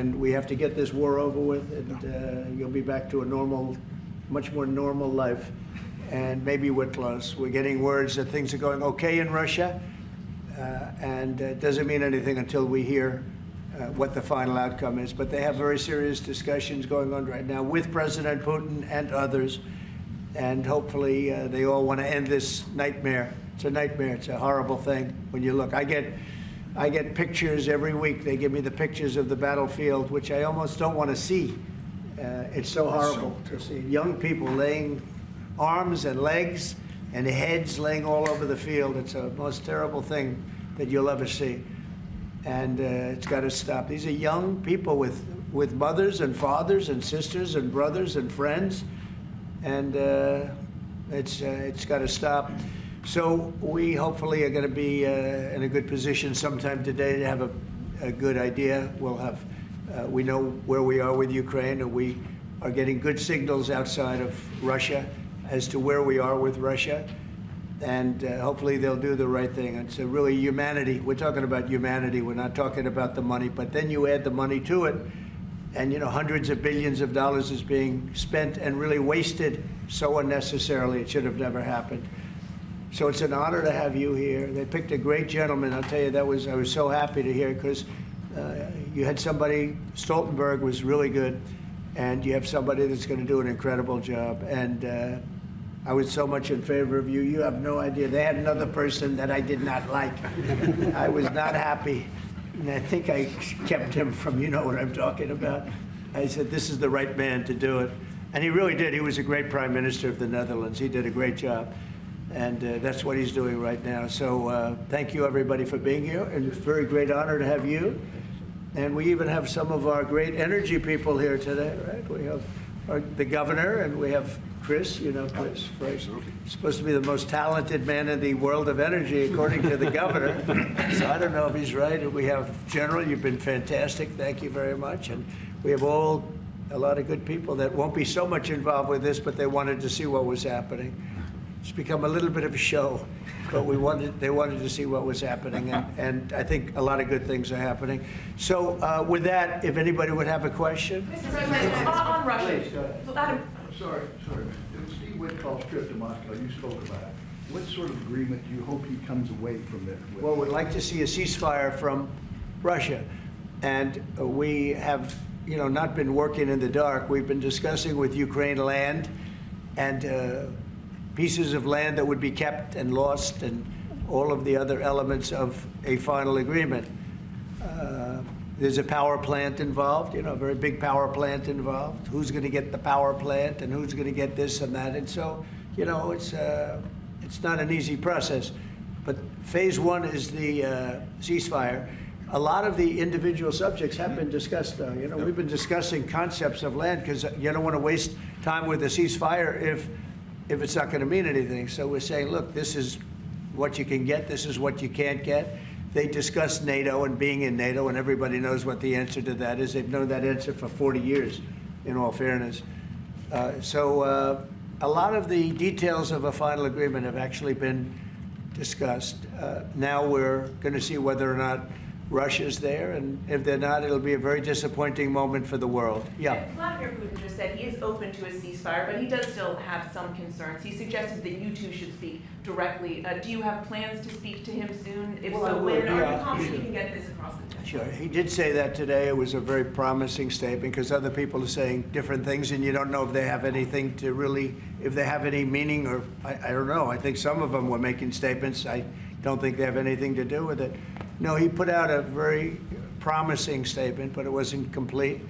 and we have to get this war over with, and you'll be back to a normal, much more normal life. And maybe we're close. We're getting words that things are going okay in Russia, and it doesn't mean anything until we hear what the final outcome is. But they have very serious discussions going on right now with President Putin and others, and hopefully they all want to end this nightmare. It's a nightmare. It's a horrible thing when you look. I get pictures every week. They give me the pictures of the battlefield, which I almost don't want to see. It's so horrible to see young people laying arms and legs and heads laying all over the field. It's the most terrible thing that you'll ever see. And it's got to stop. These are young people with mothers and fathers and sisters and brothers and friends. And it's got to stop. So we hopefully are going to be in a good position sometime today to have a good idea. We'll have, we know where we are with Ukraine, and we are getting good signals outside of Russia as to where we are with Russia. And hopefully they'll do the right thing. It's really humanity. We're talking about humanity. We're not talking about the money. But then you add the money to it, and you know, hundreds of billions of dollars is being spent and really wasted so unnecessarily. It should have never happened. So it's an honor to have you here. They picked a great gentleman. I'll tell you, I was so happy to hear, because you had somebody, Stoltenberg was really good, and you have somebody that's going to do an incredible job. And I was so much in favor of you. You have no idea. They had another person that I did not like. I was not happy. And I think I kept him from, you know what I'm talking about. I said, this is the right man to do it. And he really did. He was a great prime minister of the Netherlands. He did a great job. And that's what he's doing right now. So thank you, everybody, for being here. And it's a very great honor to have you. And we even have some of our great energy people here today, right? We have the governor, and we have Chris, you know Chris, right? He's supposed to be the most talented man in the world of energy, according to the governor. So I don't know if he's right. And we have General, you've been fantastic. Thank you very much. And we have a lot of good people that won't be so much involved with this, but they wanted to see what was happening. It's become a little bit of a show, but they wanted to see what was happening, and I think a lot of good things are happening. So with that, if anybody would have a question. Mr. President, on Russia. Please, sorry. In Steve Witkoff's trip to Moscow, you spoke about it. What sort of agreement do you hope he comes away from it with? Well, we'd like to see a ceasefire from Russia, and we have, you know, not been working in the dark. We've been discussing with Ukraine land and pieces of land that would be kept and lost, and all of the other elements of a final agreement. There's a power plant involved, you know, a very big power plant involved. Who's going to get the power plant, and who's going to get this and that? And so, you know, it's not an easy process. But phase one is the ceasefire. A lot of the individual subjects have been discussed, though. You know, we've been discussing concepts of land, because you don't want to waste time with a ceasefire if it's not going to mean anything. So we're saying, look, this is what you can get, this is what you can't get. They discussed NATO and being in NATO, and everybody knows what the answer to that is. They've known that answer for 40 years, in all fairness. So a lot of the details of a final agreement have actually been discussed. Now we're going to see whether or not Russia's there, and if they're not, it'll be a very disappointing moment for the world. Yeah. Vladimir Putin just said he is open to a ceasefire, but he does still have some concerns. He suggested that you two should speak directly. Do you have plans to speak to him soon? If so, when? Are you confident you can get this across the table? Sure. He did say that today. It was a very promising statement, because other people are saying different things, and you don't know if they have anything to really, if they have any meaning, or I don't know. I think some of them were making statements. I don't think they have anything to do with it. No, he put out a very promising statement, but it wasn't complete.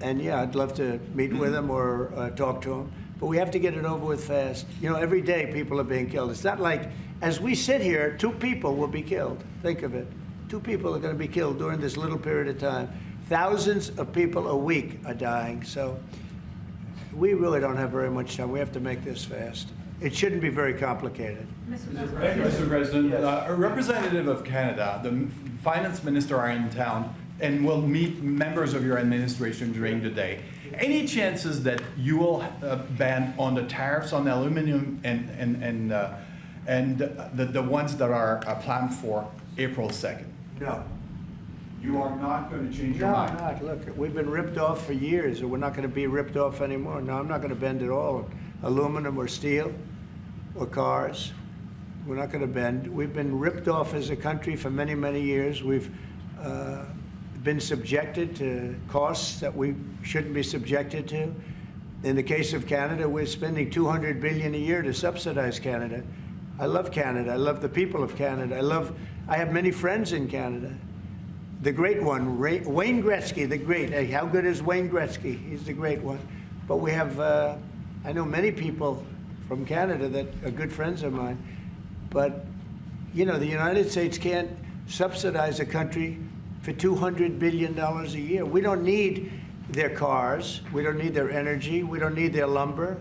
And yeah, I'd love to meet with him or talk to him. But we have to get it over with fast. You know, every day people are being killed. It's not like, as we sit here, 2 people will be killed. Think of it. 2 people are going to be killed during this little period of time. Thousands of people a week are dying. So we really don't have very much time. We have to make this fast. It shouldn't be very complicated. Mr. President, yes. A representative of Canada, the finance minister, are in town and will meet members of your administration during the day. Any chances that you will ban on the tariffs on aluminum and the ones that are planned for April 2nd? No. You are not going to change your No, mind. I'm not. Look, we've been ripped off for years, and we're not going to be ripped off anymore. No, I'm not going to bend at all. Aluminum or steel or cars. We're not going to bend. We've been ripped off as a country for many, many years. We've been subjected to costs that we shouldn't be subjected to. In the case of Canada, we're spending $200 billion a year to subsidize Canada. I love Canada. I love the people of Canada. I have many friends in Canada. The great one, Wayne Gretzky, the great. Hey, how good is Wayne Gretzky? He's the great one. But we have, I know many people from Canada that are good friends of mine. But, you know, the United States can't subsidize a country for $200 billion a year. We don't need their cars. We don't need their energy. We don't need their lumber.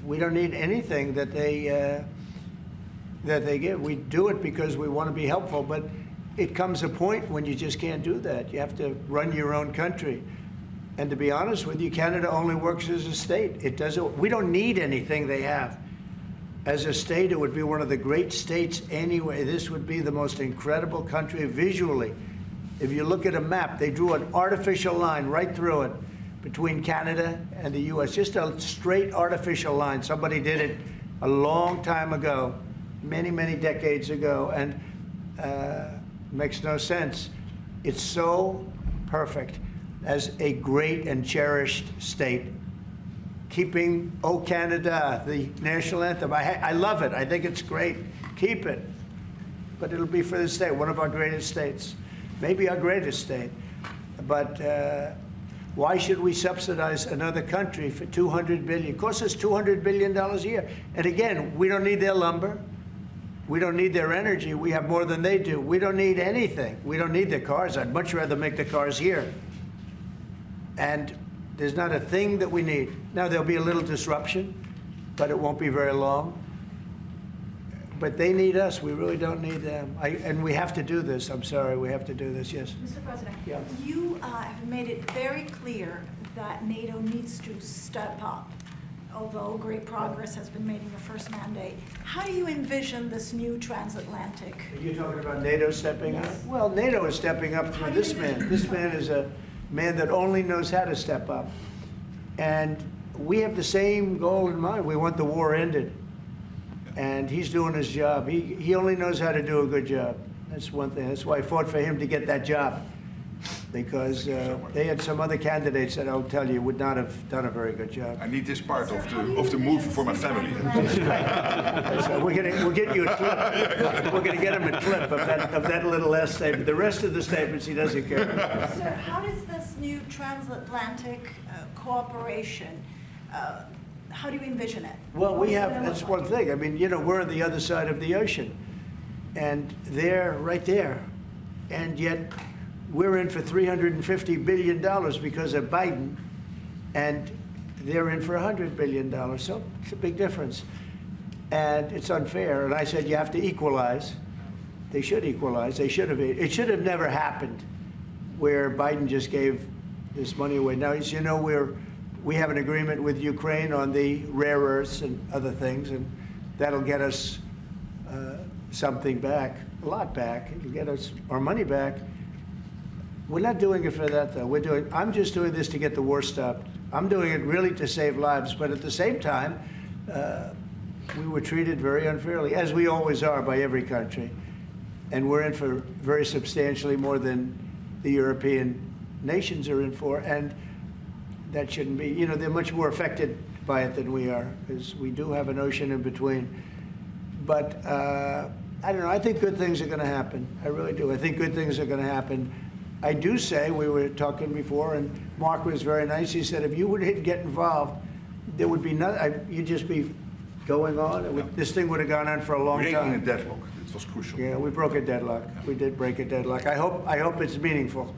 We don't need anything that they give. We do it because we want to be helpful, but it comes a point when you just can't do that. You have to run your own country. And to be honest with you, Canada only works as a state. It doesn't. We don't need anything they have. As a state, it would be one of the great states anyway. This would be the most incredible country visually. If you look at a map, they drew an artificial line right through it between Canada and the U.S. Just a straight artificial line. Somebody did it a long time ago, many, many decades ago, and makes no sense. It's so perfect as a great and cherished state. Keeping "O Canada," the national anthem. I love it. I think it's great. Keep it. But it'll be for the state, one of our greatest states. Maybe our greatest state. But why should we subsidize another country for $200 billion? It costs us $200 billion a year. And again, we don't need their lumber. We don't need their energy. We have more than they do. We don't need anything. We don't need their cars. I'd much rather make the cars here. And there's not a thing that we need. Now, there'll be a little disruption, but it won't be very long. But they need us. We really don't need them. And we have to do this. I'm sorry. We have to do this. Yes? Mr. President, Yeah. you have made it very clear that NATO needs to step up, although great progress has been made in your first mandate. How do you envision this new transatlantic? Are you talking about NATO stepping up? Yes. Well, NATO is stepping up through this man. This man is a man that only knows how to step up. And we have the same goal in mind. We want the war ended. And he's doing his job. He only knows how to do a good job. That's one thing. That's why I fought for him to get that job. Because they had some other candidates that I'll tell you would not have done a very good job. I need this part of the move for my family. So we'll get you a clip. We're going to get him a clip of that little last statement. The rest of the statements he doesn't care. Sir, how does this new transatlantic cooperation, how do you envision it? Well, that's one thing. I mean, you know, we're on the other side of the ocean. And they're right there. And yet we're in for $350 billion because of Biden. And they're in for $100 billion. So it's a big difference. And it's unfair. And I said, you have to equalize. They should equalize. They should have. It should have never happened where Biden just gave this money away. Now, as you know, we have an agreement with Ukraine on the rare earths and other things, and that'll get us something back, a lot back. It'll get us our money back. We're not doing it for that, though. I'm just doing this to get the war stopped. I'm doing it really to save lives, but at the same time, we were treated very unfairly, as we always are by every country. And we're in for very substantially more than the European nations are in for, and that shouldn't be. You know, they're much more affected by it than we are, because we do have an ocean in between. But I don't know. I think good things are going to happen. I really do. I think good things are going to happen. I do say, we were talking before, and Mark was very nice. He said, if you would get involved, there would be nothing. You'd just be going on. This thing would have gone on for a long Breaking a time. deadlock. It was crucial. Yeah, we broke a deadlock. We did break a deadlock. I hope it's meaningful.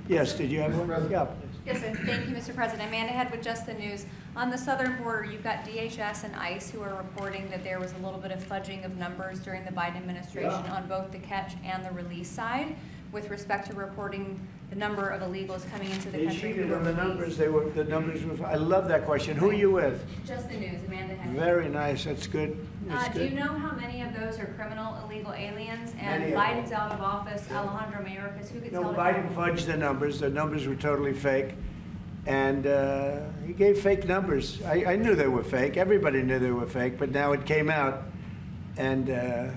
Yes, did you have one? Yeah. Yes, sir. Thank you, Mr. President. Amanda Head with Just the News. On the southern border, you've got DHS and ICE who are reporting that there was a little bit of fudging of numbers during the Biden administration on both the catch and the release side, with respect to reporting the number of illegals coming into the They country. cheated on the numbers. The numbers were, I love that question. Who are you with? Just the news, Amanda Head. Very nice. That's good. That's Do you good. know how many of those are criminal illegal aliens? And Many of Biden's out of office, Alejandro Mayorkas, who gets No, held Biden accountable? fudged the numbers. The numbers were totally fake. And he gave fake numbers. I knew they were fake. Everybody knew they were fake, but now it came out. And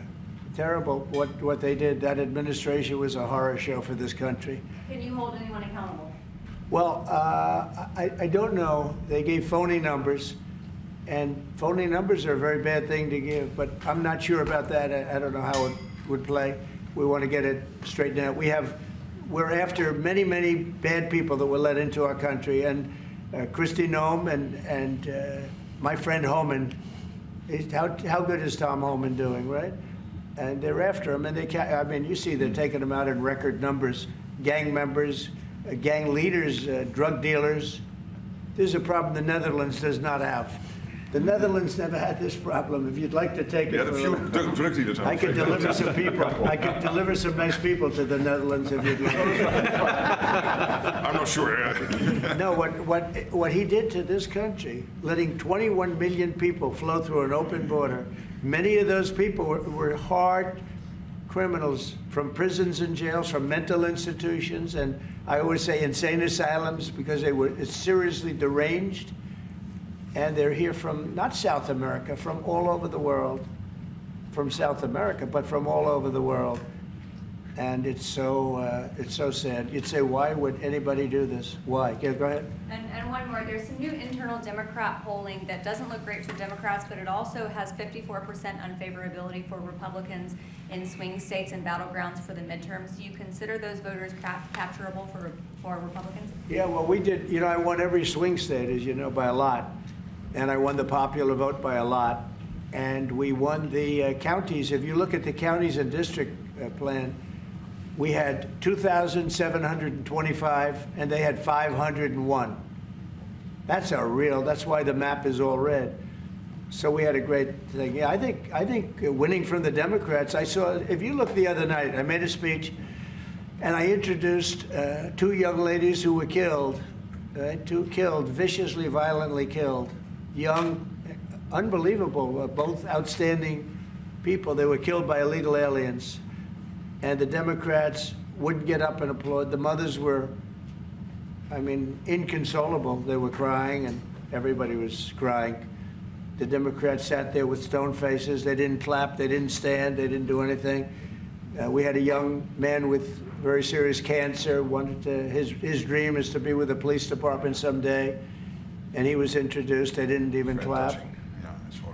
terrible what they did. That administration was a horror show for this country. Can you hold anyone accountable? Well, I don't know. They gave phony numbers. And phony numbers are a very bad thing to give, but I'm not sure about that. I don't know how it would play. We want to get it straightened out. We're after many, many bad people that were let into our country, and Kristi Noem and my friend Homan. How good is Tom Homan doing, right? And they're after him, and I mean, you see they're taking him out in record numbers. Gang members, gang leaders, drug dealers. This is a problem the Netherlands does not have. The Netherlands never had this problem. If you'd like to take it, Ja, de few drug dealers. I could deliver some people. I could deliver some nice people to the Netherlands if you'd like. I'm not sure. No, what he did to this country, letting 21 million people flow through an open border, many of those people were hard criminals from prisons and jails, from mental institutions, and I always say insane asylums because they were seriously deranged. And they're here from, not South America, from all over the world. From South America, but from all over the world. And it's so sad. You'd say, why would anybody do this? Why? Yeah, go ahead. And one more, there's some new internal Democrat polling that doesn't look great for Democrats, but it also has 54% unfavorability for Republicans in swing states and battlegrounds for the midterms. Do you consider those voters capturable for Republicans? Yeah, well, we did, I won every swing state, as you know, by a lot. And I won the popular vote by a lot. And we won the counties. If you look at the counties and district plan, we had 2,725, and they had 501. That's why the map is all red. So we had a great thing. Yeah, I think winning from the Democrats, if you look the other night, I made a speech, and I introduced two young ladies who were killed, viciously, violently killed. Young, unbelievable, both outstanding people. They were killed by illegal aliens. And the Democrats wouldn't get up and applaud. The mothers were, inconsolable. They were crying, and everybody was crying. The Democrats sat there with stone faces. They didn't clap. They didn't stand. They didn't do anything. We had a young man with very serious cancer. His dream is to be with the police department someday. And he was introduced. They didn't even clap.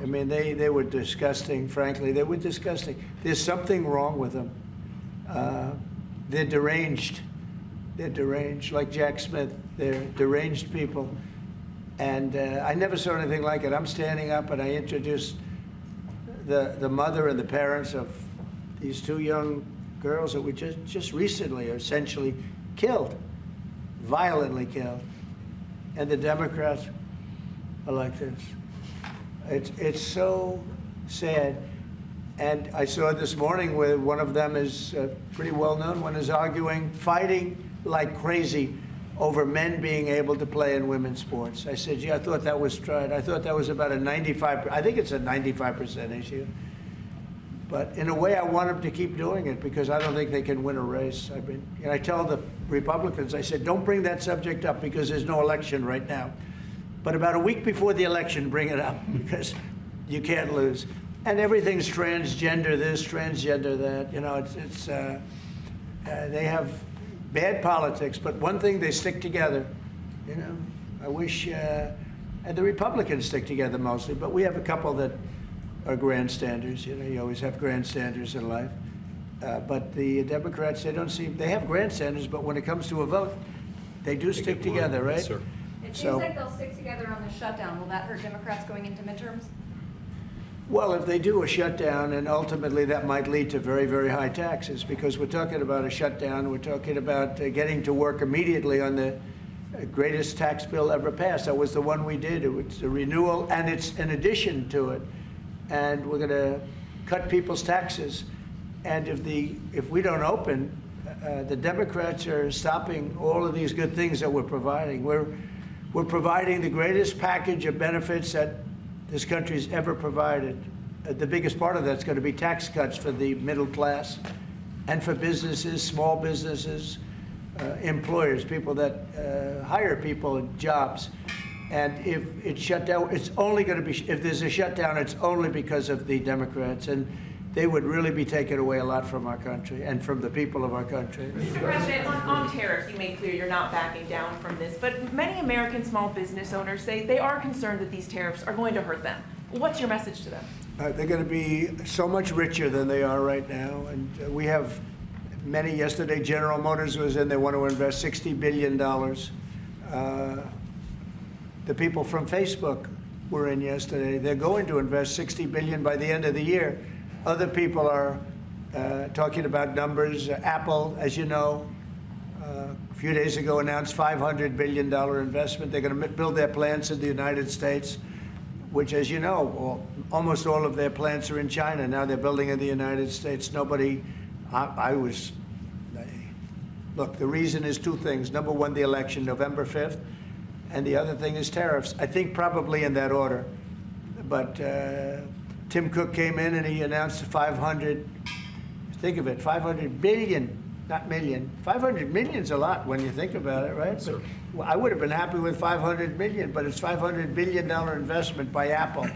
They were disgusting, frankly. They were disgusting. There's something wrong with them. They're deranged. They're deranged, like Jack Smith. They're deranged people. And I never saw anything like it. I'm standing up, and I introduced the mother and the parents of these two young girls that were just recently essentially killed, violently killed. And the Democrats are like this. It's so sad. And I saw this morning where one of them is pretty well known, one is fighting like crazy over men being able to play in women's sports. I said, I thought that was tried. I thought that was about a 95%, I think it's a 95% issue. But in a way, I want them to keep doing it because I don't think they can win a race. And I tell the Republicans, I said, don't bring that subject up because there's no election right now. But about a week before the election, bring it up because you can't lose. And everything's transgender this, transgender that. They have bad politics, but one thing, they stick together. I wish, and the Republicans stick together mostly, but we have a couple that are grandstanders. You always have grandstanders in life. But the Democrats, they have grandstanders, but when it comes to a vote, they do stick together, right? Yes, sir. It seems like they'll stick together on the shutdown. Will that hurt Democrats going into midterms? Well, if they do a shutdown, and ultimately that might lead to very, very high taxes, because we're talking about a shutdown, we're talking about getting to work immediately on the greatest tax bill ever passed. That was the one we did. It was a renewal, and it's an addition to it. And we're going to cut people's taxes. And if we don't open, The Democrats are stopping all of these good things that we're providing. We're providing the greatest package of benefits that this country's ever provided. The biggest part of that's going to be tax cuts for the middle class and for businesses, small businesses, employers, people that hire people in jobs. And if it's shut down, it's only going to be, if there's a shutdown, it's only because of the Democrats. And they would really be taking away a lot from our country and from the people of our country. Mr. President, on tariffs, you made clear you're not backing down from this, but many American small business owners say they are concerned that these tariffs are going to hurt them. What's your message to them? They're going to be so much richer than they are right now. And we have many, yesterday General Motors was in, they want to invest $60 billion. The people from Facebook were in yesterday. They're going to invest $60 billion by the end of the year. Other people are talking about numbers. Apple, as you know, a few days ago announced $500 billion investment. They're going to build their plants in the United States, which, as you know, almost all of their plants are in China. Now they're building in the United States. Look, the reason is two things. Number one, the election, November 5th, and the other thing is tariffs. I think probably in that order. But Tim Cook came in and he announced 500, think of it, 500 billion, not million. 500 million's a lot when you think about it, right? But, well, I would have been happy with 500 million, but it's $500 billion investment by Apple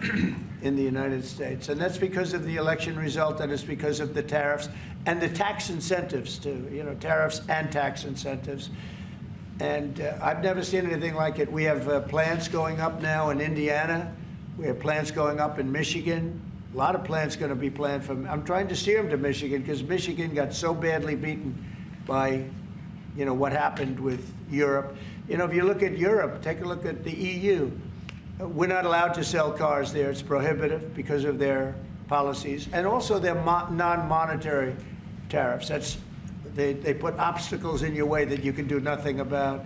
in the United States. And that's because of the election result, and it's because of the tariffs and the tax incentives too, you know, tariffs and tax incentives. And I've never seen anything like it. We have plants going up now in Indiana. We have plants going up in Michigan. A lot of plants going to be planned from. I'm trying to steer them to Michigan because Michigan got so badly beaten by, you know, what happened with Europe. You know, if you look at Europe, take a look at the EU. We're not allowed to sell cars there. It's prohibitive because of their policies and also their non-monetary tariffs. They put obstacles in your way that you can do nothing about.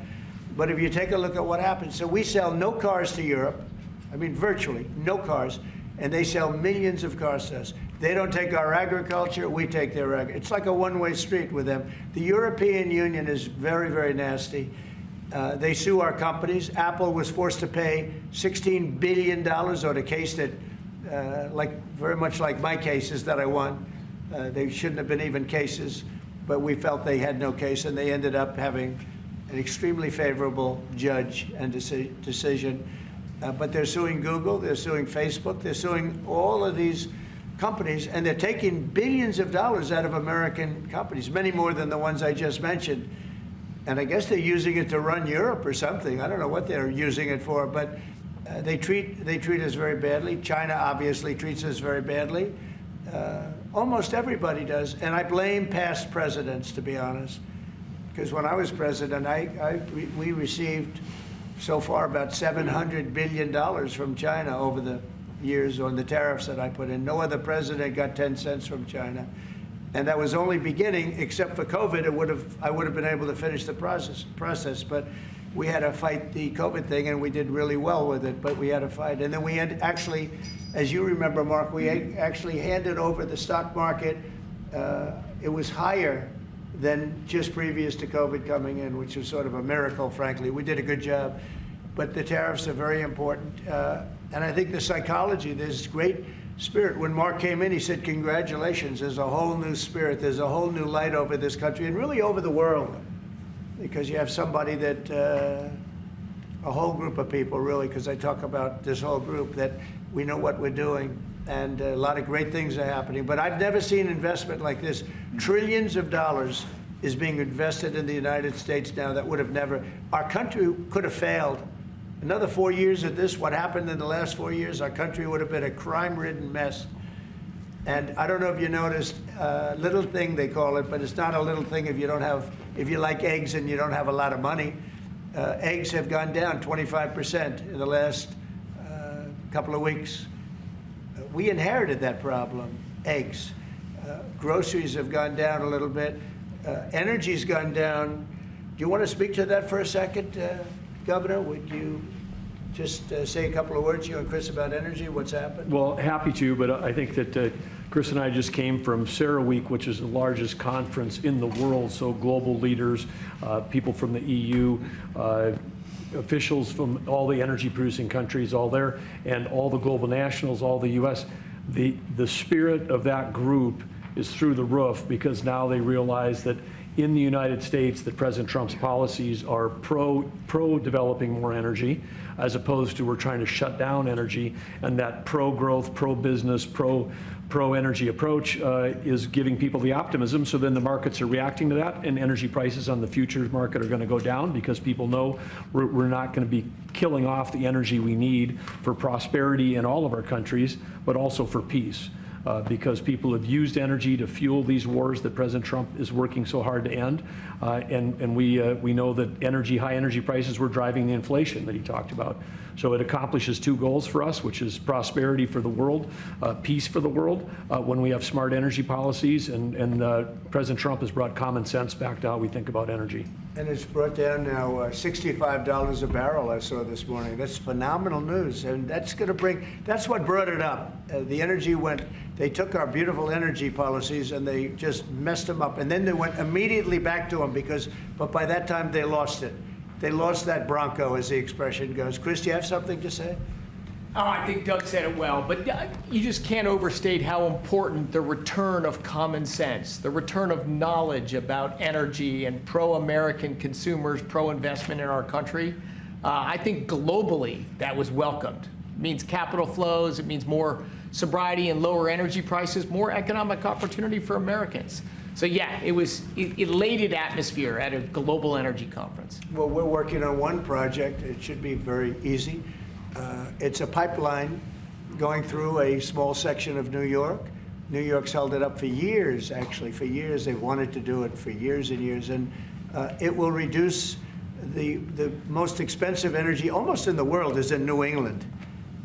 But if you take a look at what happens, so we sell no cars to Europe. I mean, virtually no cars, and they sell millions of cars to us. They don't take our agriculture, we take their agriculture. It's like a one-way street with them. The European Union is very, very nasty. They sue our companies. Apple was forced to pay $16 billion on a case that, very much like my cases that I won. They shouldn't have been even cases, but we felt they had no case, and they ended up having an extremely favorable judge and decision. But they're suing Google, they're suing Facebook, they're suing all of these companies, and they're taking billions of dollars out of American companies, many more than the ones I just mentioned. And I guess they're using it to run Europe or something. I don't know what they're using it for, but they treat us very badly. China obviously treats us very badly. Almost everybody does, and I blame past presidents, to be honest, because when I was president, we received so far about $700 billion from China over the years on the tariffs that I put in. No other president got 10 cents from China. And that was only beginning, except for COVID, I would have been able to finish the process. But we had to fight the COVID thing, and we did really well with it, but we had to fight. And then we had actually, as you remember, Mark, we actually handed over the stock market. It was higher than just previous to COVID coming in, which was sort of a miracle, frankly. We did a good job. But the tariffs are very important. And I think the psychology, there's great spirit. When Mark came in, he said, congratulations, there's a whole new spirit, there's a whole new light over this country, and really over the world. Because you have somebody that, a whole group of people, really, because I talk about this whole group, that we know what we're doing, and a lot of great things are happening. But I've never seen investment like this. Trillions of dollars is being invested in the United States now that would have never, our country could have failed. Another 4 years of this, what happened in the last 4 years, our country would have been a crime-ridden mess. And I don't know if you noticed, little thing they call it, but it's not a little thing if you like eggs and you don't have a lot of money. Eggs have gone down 25% in the last couple of weeks. We inherited that problem, eggs. Groceries have gone down a little bit. Energy's gone down. Do you want to speak to that for a second, Governor? Would you just say a couple of words, you and Chris, about energy, what's happened? Well, happy to, but I think that Chris and I just came from CERAWeek, which is the largest conference in the world, so global leaders, people from the EU, officials from all the energy producing countries, all there, and all the global nationals, all the US. The spirit of that group is through the roof, because now they realize that in the United States that President Trump's policies are pro-developing more energy, as opposed to we're trying to shut down energy, and that pro-growth, pro-business, pro-energy approach is giving people the optimism. So then the markets are reacting to that, and energy prices on the futures market are going to go down, because people know we're not going to be killing off the energy we need for prosperity in all of our countries, but also for peace. Because people have used energy to fuel these wars that President Trump is working so hard to end. And we know that high energy prices were driving the inflation that he talked about. So it accomplishes two goals for us, which is prosperity for the world, peace for the world, when we have smart energy policies. And President Trump has brought common sense back to how we think about energy. And it's brought down now $65 a barrel, I saw this morning. That's phenomenal news. And that's going to that's what brought it up. The energy they took our beautiful energy policies and they just messed them up. And then they went immediately back to them, but by that time they lost it. They lost that Bronco, as the expression goes. Chris, do you have something to say? Oh, I think Doug said it well, but you just can't overstate how important the return of common sense, the return of knowledge about energy and pro-American consumers, pro-investment in our country. I think globally that was welcomed. It means capital flows, it means more sobriety and lower energy prices, more economic opportunity for Americans. So yeah, it was an elated atmosphere at a global energy conference. Well, we're working on one project. It should be very easy. It's a pipeline going through a small section of New York. New York's held it up for years, actually, for years. They've wanted to do it for years and years. And it will reduce the most expensive energy almost in the world is in New England,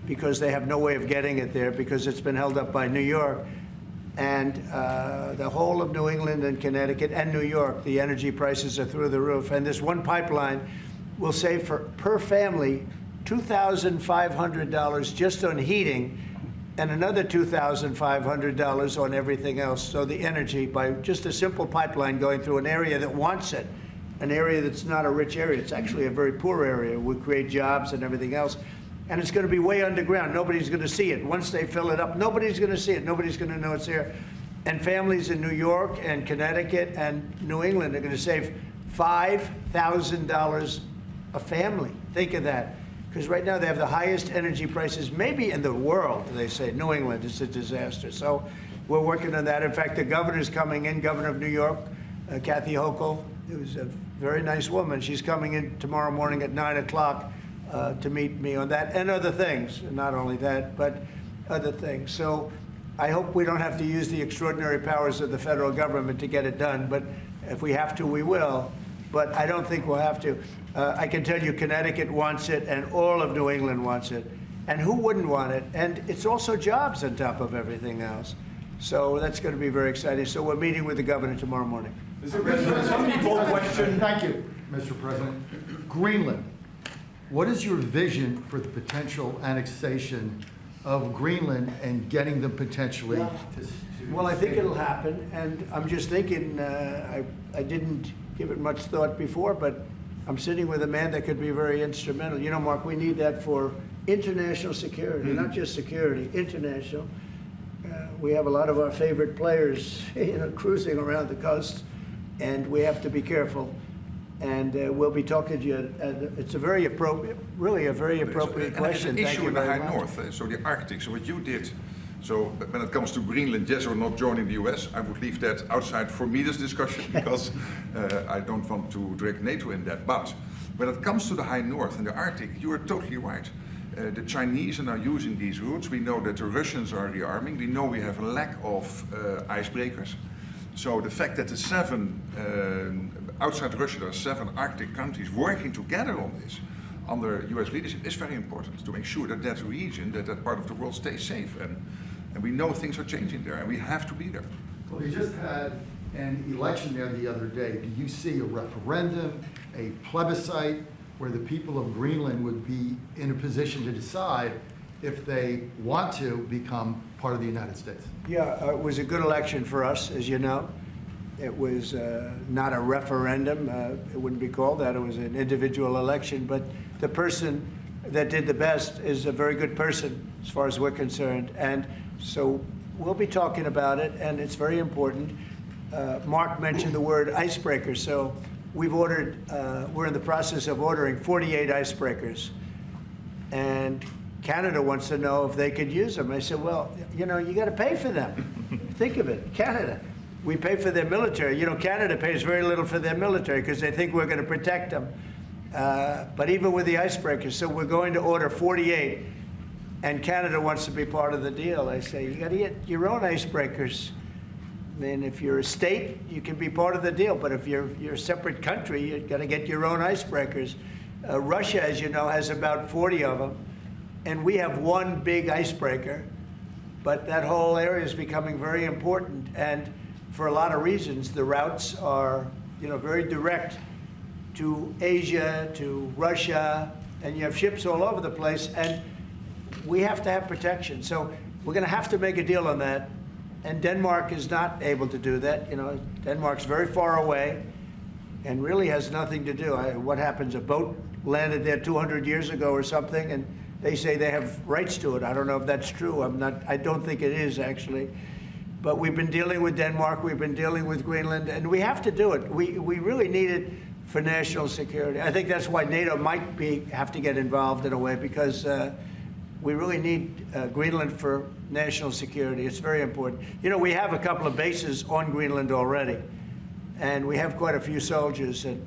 because they have no way of getting it there because it's been held up by New York. And the whole of New England and Connecticut and New York, the energy prices are through the roof. And this one pipeline will save per family $2,500 just on heating, and another $2,500 on everything else. So the energy, by just a simple pipeline going through an area that wants it, an area that's not a rich area, it's actually a very poor area, would create jobs and everything else. And it's going to be way underground. Nobody's going to see it. Once they fill it up, nobody's going to see it. Nobody's going to know it's there. And families in New York and Connecticut and New England are going to save $5,000 a family. Think of that. Because right now they have the highest energy prices maybe in the world, they say. New England is a disaster. So we're working on that. In fact, the governor's coming in, Governor of New York, Kathy Hochul, who's a very nice woman. She's coming in tomorrow morning at 9 o'clock to meet me on that and other things. Not only that, but other things. So I hope we don't have to use the extraordinary powers of the federal government to get it done. But if we have to, we will. But I don't think we'll have to. I can tell you Connecticut wants it, and all of New England wants it. And who wouldn't want it? And it's also jobs on top of everything else. So that's going to be very exciting. So we're meeting with the governor tomorrow morning. Mr. President, some people question. Thank you, Mr. President. Greenland. What is your vision for the potential annexation of Greenland and getting them potentially to Well, I think it'll happen. And I'm just thinking, I didn't give it much thought before, but I'm sitting with a man that could be very instrumental. You know, Mark, we need that for international security, not just security, international. We have a lot of our favorite players, cruising around the coast, and we have to be careful. And we'll be talking to you. It's a very appropriate, really a very appropriate question. There's an Thank issue you in the very high much. north, so the Arctic. So what you did, so when it comes to Greenland, yes or not joining the US, I would leave that outside for me, this discussion, because I don't want to drag NATO in that. But when it comes to the high north and the Arctic, you are totally right. The Chinese are now using these routes. We know that the Russians are rearming. We know we have a lack of icebreakers. So the fact that the outside Russia, there are 7 Arctic countries working together on this under US leadership is very important to make sure that that region, that part of the world stays safe. And we know things are changing there, and we have to be there. Well, we just had an election there the other day. Do you see a referendum, a plebiscite, where the people of Greenland would be in a position to decide if they want to become part of the United States? Yeah, it was a good election for us, as you know. It was not a referendum. It wouldn't be called that. It was an individual election. But the person that did the best is a very good person, as far as we're concerned. And so we'll be talking about it, and it's very important. Mark mentioned the word icebreaker. So we've ordered, we're in the process of ordering 48 icebreakers. And Canada wants to know if they could use them. I said, well, you know, you got to pay for them. Think of it, Canada. We pay for their military. You know, Canada pays very little for their military because they think we're going to protect them. But even with the icebreakers, so we're going to order 48, and Canada wants to be part of the deal. I say, you got to get your own icebreakers. I mean, if you're a state, you can be part of the deal. But if you're a separate country, you've got to get your own icebreakers. Russia, as you know, has about 40 of them. And we have one big icebreaker. But that whole area is becoming very important. And for a lot of reasons, the routes are, you know, very direct to Asia, to Russia, and you have ships all over the place, and we have to have protection. So we're going to have to make a deal on that, and Denmark is not able to do that. You know, Denmark's very far away and really has nothing to do. What happens? A boat landed there 200 years ago or something, and they say they have rights to it. I don't know if that's true. I don't think it is, actually. But we've been dealing with Denmark, we've been dealing with Greenland, and we have to do it. We really need it for national security. I think that's why NATO might have to get involved in a way, because we really need Greenland for national security. It's very important. You know, we have a couple of bases on Greenland already, and we have quite a few soldiers, and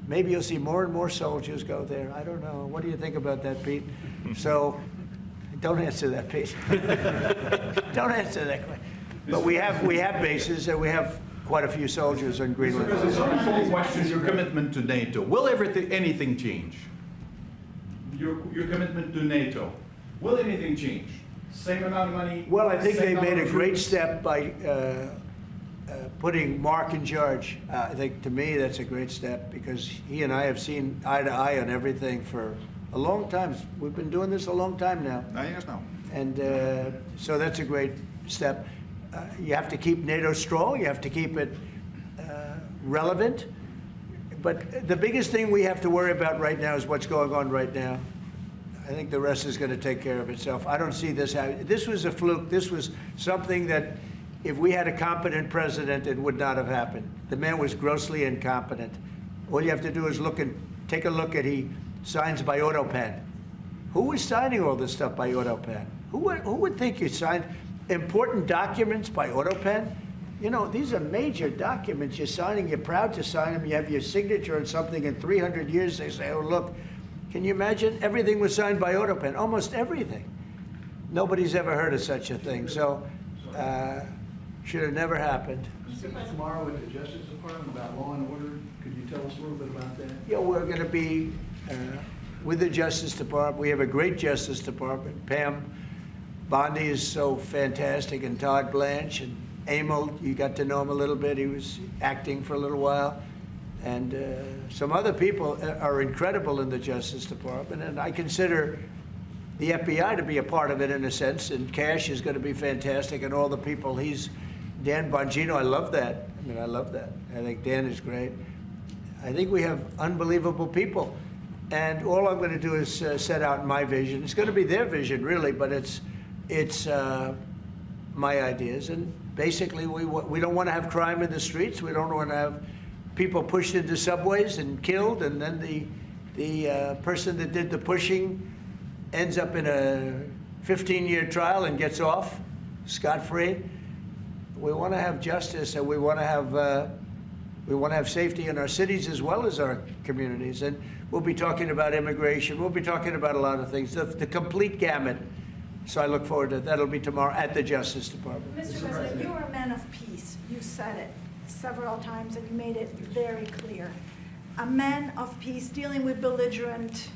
maybe you'll see more and more soldiers go there. I don't know. What do you think about that, Pete? So, don't answer that, Pete. Don't answer that question. But we have bases, and we have quite a few soldiers on Greenland. Mr. President, simple question, your commitment to NATO. Will anything change? Your commitment to NATO. Will anything change? Same amount of money? Well, I think they made a great step by putting Mark in charge. I think, to me, that's a great step, because he and I have seen eye to eye on everything for a long time. We've been doing this a long time now. 9 years now. And so that's a great step. You have to keep NATO strong. You have to keep it relevant. But the biggest thing we have to worry about right now is what's going on right now. I think the rest is going to take care of itself. I don't see this happening. This was a fluke. This was something that, if we had a competent president, it would not have happened. The man was grossly incompetent. All you have to do is take a look at, he signs by AutoPen. Who was signing all this stuff by AutoPen? Who would think you signed important documents by AutoPen? You know, these are major documents you're signing. You're proud to sign them. You have your signature on something. In 300 years, they say, oh, look, can you imagine? Everything was signed by AutoPen, almost everything. Nobody's ever heard of such a thing. So, should have never happened. Tomorrow with the Justice Department about law and order, could you tell us a little bit about that? Yeah, we're going to be with the Justice Department. We have a great Justice Department. Pam Bondi is so fantastic, and Todd Blanche, and Emil, you got to know him a little bit. He was acting for a little while. And some other people are incredible in the Justice Department, and I consider the FBI to be a part of it in a sense, and Cash is going to be fantastic, and all the people. Dan Bongino, I love that. I mean, I love that. I think Dan is great. I think we have unbelievable people, and all I'm going to do is set out my vision. It's going to be their vision, really, but it's my ideas, and basically we don't want to have crime in the streets. We don't want to have people pushed into subways and killed, and then the person that did the pushing ends up in a 15-year trial and gets off scot-free. We want to have justice, and we want to have safety in our cities as well as our communities. And we'll be talking about immigration. We'll be talking about a lot of things, the complete gamut. So I look forward to that. That'll be tomorrow at the Justice Department. Mr. President, you're a man of peace. You said it several times, and you made it very clear. A man of peace dealing with belligerent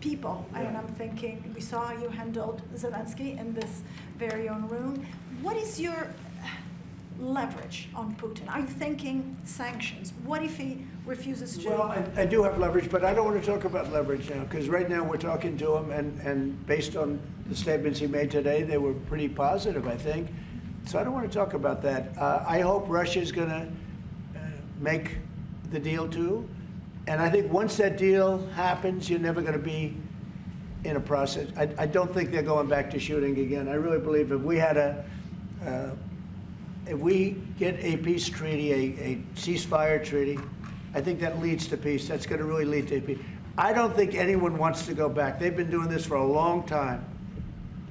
people. Yeah. And I'm thinking, we saw how you handled Zelensky in this very own room. What is your leverage on Putin? Are you thinking sanctions? What if he refuses to? Well, I do have leverage, but I don't want to talk about leverage now, because right now we're talking to him, and based on the statements he made today, they were pretty positive, I think. So I don't want to talk about that. I hope Russia's going to make the deal too. And I think once that deal happens, you're never going to be in a process. I don't think they're going back to shooting again. I really believe if we had if we get a peace treaty, a ceasefire treaty, I think that leads to peace. That's going to really lead to peace. I don't think anyone wants to go back. They've been doing this for a long time,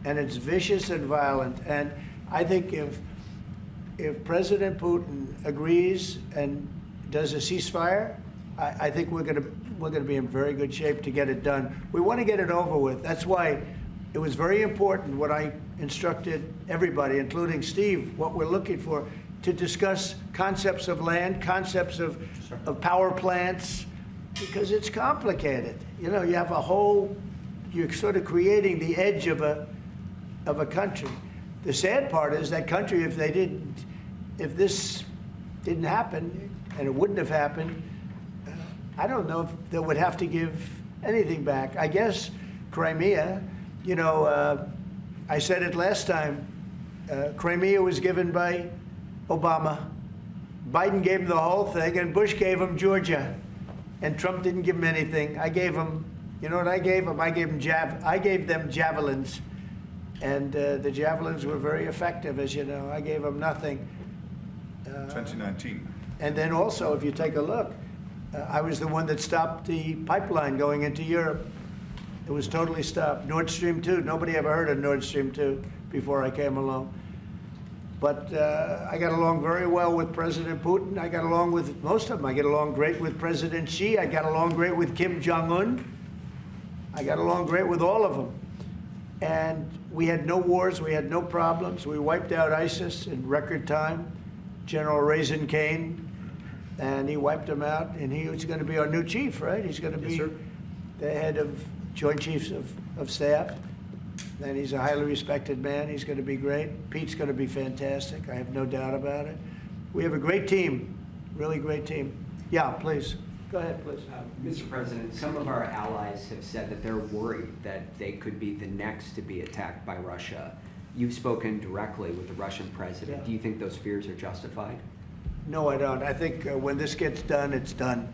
and it's vicious and violent. And I think if President Putin agrees and does a ceasefire, I think we're going to be in very good shape to get it done. We want to get it over with. That's why it was very important what I instructed everybody, including Steve, what we're looking for, to discuss concepts of land, concepts of power plants, because it's complicated. You know, you have a whole, you're sort of creating the edge of a country. The sad part is that country, if this didn't happen, and it wouldn't have happened, I don't know if they would have to give anything back. I guess Crimea, you know, I said it last time, Crimea was given by Obama. Biden gave him the whole thing, and Bush gave him Georgia. And Trump didn't give him anything. I gave him, you know what I gave him? I gave them javelins. And the javelins were very effective, as you know. I gave them nothing. 2019. And then also, if you take a look, I was the one that stopped the pipeline going into Europe. It was totally stopped. Nord Stream 2, nobody ever heard of Nord Stream 2 before I came along. But I got along very well with President Putin. I got along with most of them. I get along great with President Xi. I got along great with Kim Jong-un. I got along great with all of them. And we had no wars. We had no problems. We wiped out ISIS in record time. General Raisin Kane, and he wiped them out. And he was going to be our new chief, right? He's going to be the head of Joint Chiefs of Staff. And he's a highly respected man. He's going to be great. Pete's going to be fantastic. I have no doubt about it. We have a great team, really great team. Yeah, please. Go ahead, please. Mr. President, some of our allies have said that they're worried that they could be the next to be attacked by Russia. You've spoken directly with the Russian president. Yeah. Do you think those fears are justified? No, I don't. I think when this gets done, it's done.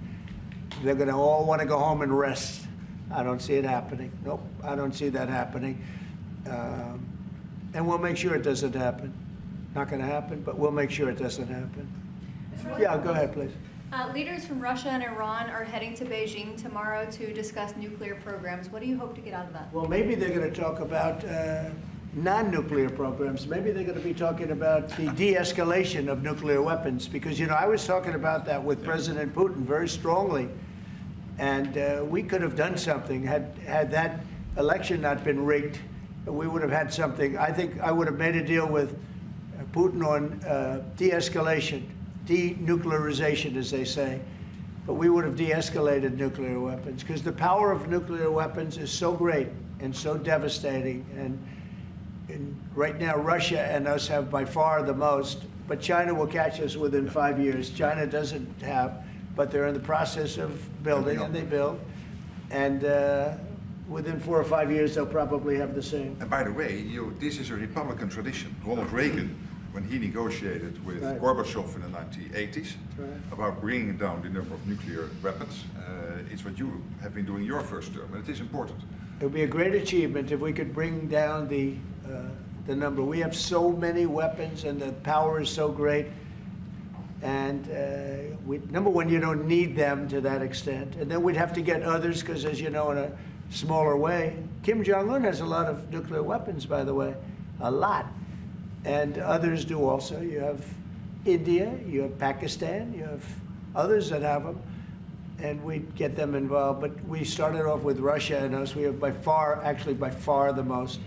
They're going to all want to go home and rest. I don't see it happening. Nope, I don't see that happening. And we'll make sure it doesn't happen. Not going to happen, but we'll make sure it doesn't happen. Yeah, go ahead, please. Leaders from Russia and Iran are heading to Beijing tomorrow to discuss nuclear programs. What do you hope to get out of that? Well, maybe they're going to talk about non-nuclear programs. Maybe they're going to be talking about the de-escalation of nuclear weapons, because, you know, I was talking about that with President Putin very strongly, and we could have done something had that election not been rigged. We would have had something. I think I would have made a deal with Putin on de-escalation, denuclearization, as they say, but we would have de-escalated nuclear weapons, because the power of nuclear weapons is so great and so devastating. And right now, Russia and us have by far the most, but China will catch us within 5 years. China doesn't have, but they're in the process of building, and they build. And within 4 or 5 years, they'll probably have the same. And by the way, this is a Republican tradition. Ronald Reagan, when he negotiated with Gorbachev in the 1980s about bringing down the number of nuclear weapons, it's what you have been doing your first term, and it is important. It would be a great achievement if we could bring down the number. We have so many weapons, and the power is so great. And number one, you don't need them to that extent. And then we'd have to get others, because, as you know, in a smaller way. Kim Jong-un has a lot of nuclear weapons, by the way, a lot. And others do also. You have India, you have Pakistan, you have others that have them. And we'd get them involved. But we started off with Russia and us. We have by far, actually by far the most.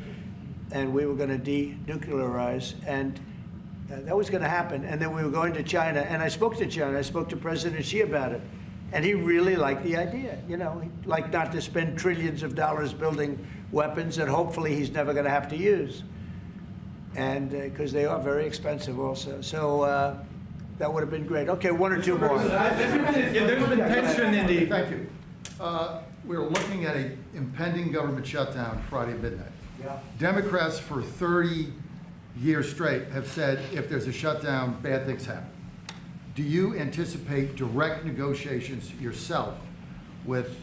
And we were going to denuclearize. And that was going to happen. And then we were going to China. And I spoke to China. I spoke to President Xi about it. And he really liked the idea. You know, he'd like not to spend trillions of dollars building weapons that hopefully he's never going to have to use. And because they are very expensive also. So That would have been great. Okay, one or two more. There's been tension in the. Thank you. We're looking at an impending government shutdown Friday midnight. Yeah. Democrats for 30 years straight have said if there's a shutdown, bad things happen. Do you anticipate direct negotiations yourself with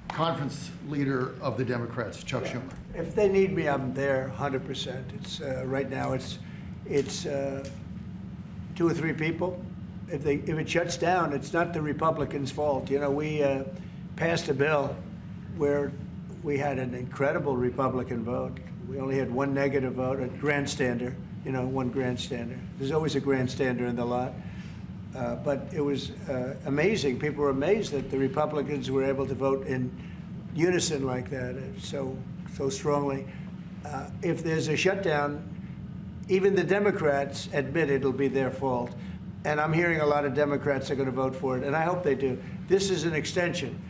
conference leader of the Democrats, Chuck Schumer? If they need me, I'm there 100%. It's right now. It's 2 or 3 people. If it shuts down, it's not the Republicans' fault. You know, we passed a bill where we had an incredible Republican vote. We only had 1 negative vote, a grandstander. You know, 1 grandstander. There's always a grandstander in the lot. But it was amazing. People were amazed that the Republicans were able to vote in unison like that, so strongly. If there's a shutdown, even the Democrats admit it'll be their fault. And I'm hearing a lot of Democrats are going to vote for it, and I hope they do. This is an extension.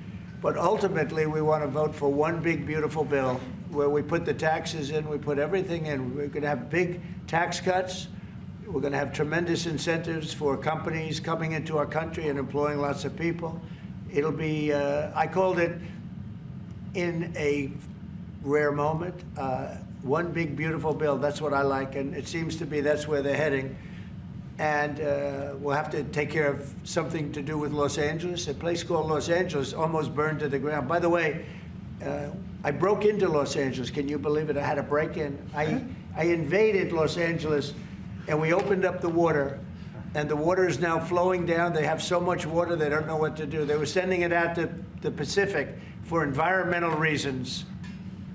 But ultimately, we want to vote for one big, beautiful bill where we put the taxes in, we put everything in. We're going to have big tax cuts. We're going to have tremendous incentives for companies coming into our country and employing lots of people. It'll be, I called it, in a rare moment, one big, beautiful bill. That's what I like, and it seems to be that's where they're heading. And we'll have to take care of something to do with Los Angeles. A place called Los Angeles almost burned to the ground. By the way, I broke into Los Angeles. Can you believe it? I had a break-in. I invaded Los Angeles, and we opened up the water, and the water is now flowing down. They have so much water, they don't know what to do. They were sending it out to the Pacific for environmental reasons.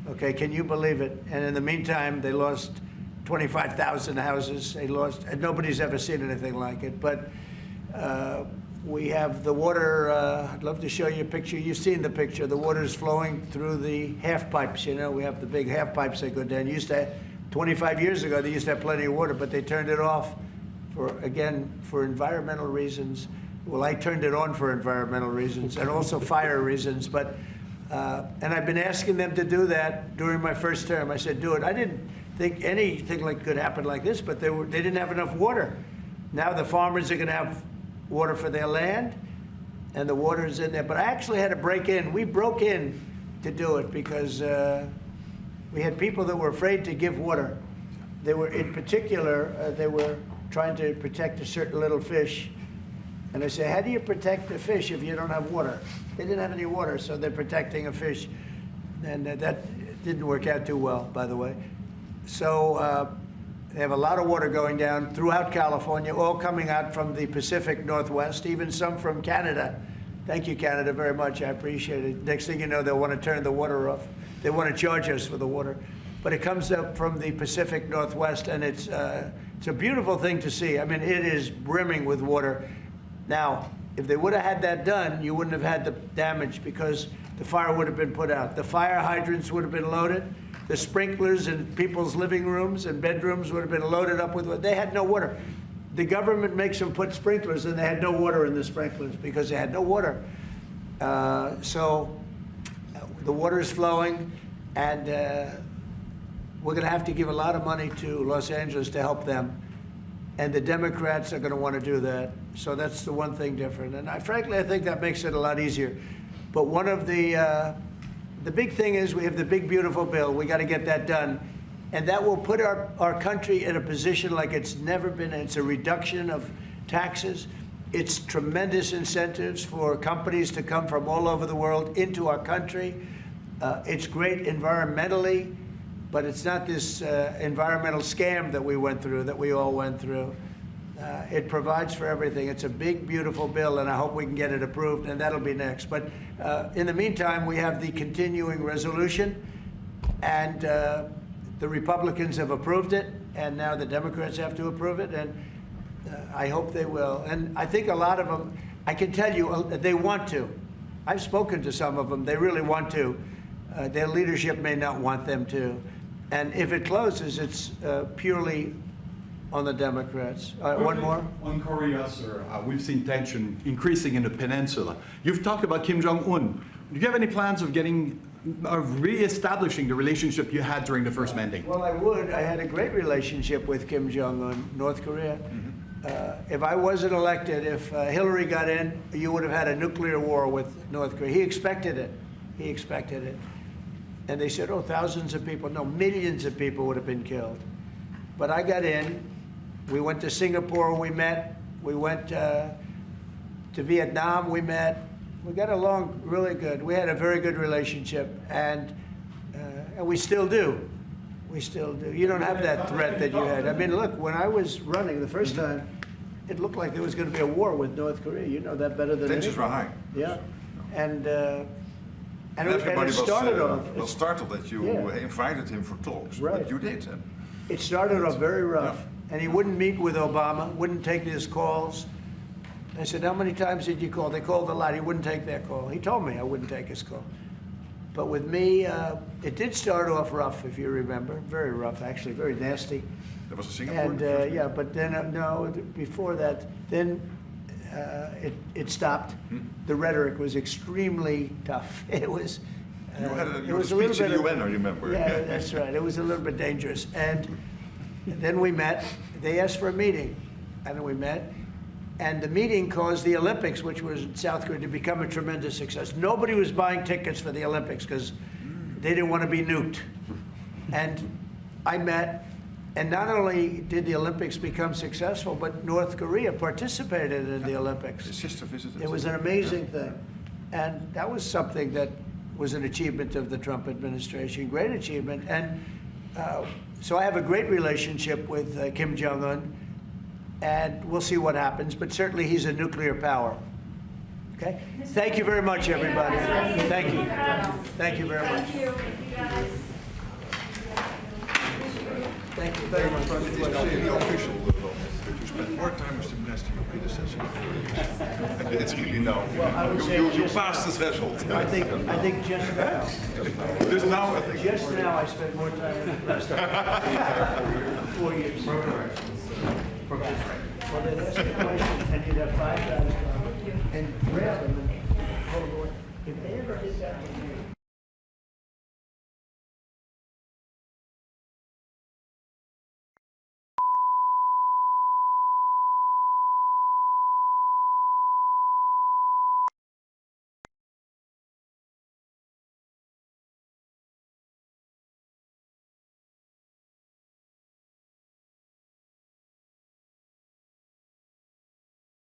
Okay, can you believe it? And in the meantime, they lost 25,000 houses. They lost, and nobody's ever seen anything like it. But we have the water. I'd love to show you a picture. You've seen the picture. The water is flowing through the half pipes. You know, we have the big half pipes that go down. Used to, 25 years ago, they used to have plenty of water, but they turned it off for environmental reasons. Well, I turned it on for environmental reasons and also fire reasons. But and I've been asking them to do that during my first term. I said, do it. I didn't think anything like could happen like this, but they didn't have enough water. Now the farmers are going to have water for their land, and the water is in there. But I actually had to break in. We broke in to do it because we had people that were afraid to give water. They were, in particular, they were trying to protect a certain little fish. And I said, how do you protect a fish if you don't have water? They didn't have any water, so they're protecting a fish. And that didn't work out too well, by the way. So they have a lot of water going down throughout California, all coming out from the Pacific Northwest, even some from Canada. Thank you, Canada, very much. I appreciate it. Next thing you know, they'll want to turn the water off. They want to charge us for the water. But it comes up from the Pacific Northwest, and it's a beautiful thing to see. I mean, it is brimming with water. Now, if they would have had that done, you wouldn't have had the damage because the fire would have been put out. The fire hydrants would have been loaded. The sprinklers in people's living rooms and bedrooms would have been loaded up with water. They had no water. The government makes them put sprinklers, and they had no water in the sprinklers because they had no water. So the water is flowing, and we're going to have to give a lot of money to Los Angeles to help them. And the Democrats are going to want to do that. So that's the one thing different. And frankly, I think that makes it a lot easier. But one of the big thing is we have the big, beautiful bill. We got to get that done. And that will put our country in a position like it's never been. It's a reduction of taxes. It's tremendous incentives for companies to come from all over the world into our country. It's great environmentally. But it's not this environmental scam that we went through, that we all went through. It provides for everything. It's a big, beautiful bill, and I hope we can get it approved, and that'll be next. But in the meantime, we have the continuing resolution, and the Republicans have approved it, and now the Democrats have to approve it, and I hope they will. And I think a lot of them, I can tell you, they want to. I've spoken to some of them. They really want to. Their leadership may not want them to. And if it closes, it's purely on the Democrats. One more? On Korea, sir, we've seen tension increasing in the peninsula. You've talked about Kim Jong-un. Do you have any plans of re-establishing the relationship you had during the first mandate? Well, I would. I had a great relationship with Kim Jong-un, North Korea. if I wasn't elected, if Hillary got in, you would have had a nuclear war with North Korea. He expected it. He expected it. And they said, oh, thousands of people. No, millions of people would have been killed. But I got in. We went to Singapore, we met. We went to Vietnam, we met. We got along really good. We had a very good relationship, and we still do. We still do. You don't have that threat that you had. I mean, look, when I was running the first time, it looked like there was going to be a war with North Korea. You know that better than Tensions were high. Yeah, and everybody it started was startled that you invited him for talks. Right. But you did. It started off very rough, and he wouldn't meet with Obama, wouldn't take his calls. I said, how many times did you call? They called a lot. He wouldn't take their call. He told me I wouldn't take his call. But with me, it did start off rough, if you remember. Very rough, actually, very nasty. There was a Singapore. And yeah, but then, no, before that, then it stopped. The rhetoric was extremely tough. It was. You had it was a little speech bit in the UN, I remember. Yeah, that's right. It was a little bit dangerous. And then we met. They asked for a meeting, and then we met. And the meeting caused the Olympics, which was in South Korea, to become a tremendous success. Nobody was buying tickets for the Olympics because they didn't want to be nuked. And I met, and not only did the Olympics become successful, but North Korea participated in the Olympics. His sister visited. It was an amazing thing. And that was something that was an achievement of the Trump administration, great achievement. And so I have a great relationship with Kim Jong-un. And we'll see what happens, but certainly he's a nuclear power. Okay? Thank you very much, everybody. Thank you. Thank you very much. Thank you very much. It is now really official that you spent more time as the minister your predecessor. It's really now. Well, I would say you passed the threshold. I think just now. Just now, I think. Just now I spent more time with the president. 4 years. Well, they'd ask a question, and you'd have 5 guys come and grab them and hold on. If they ever did that,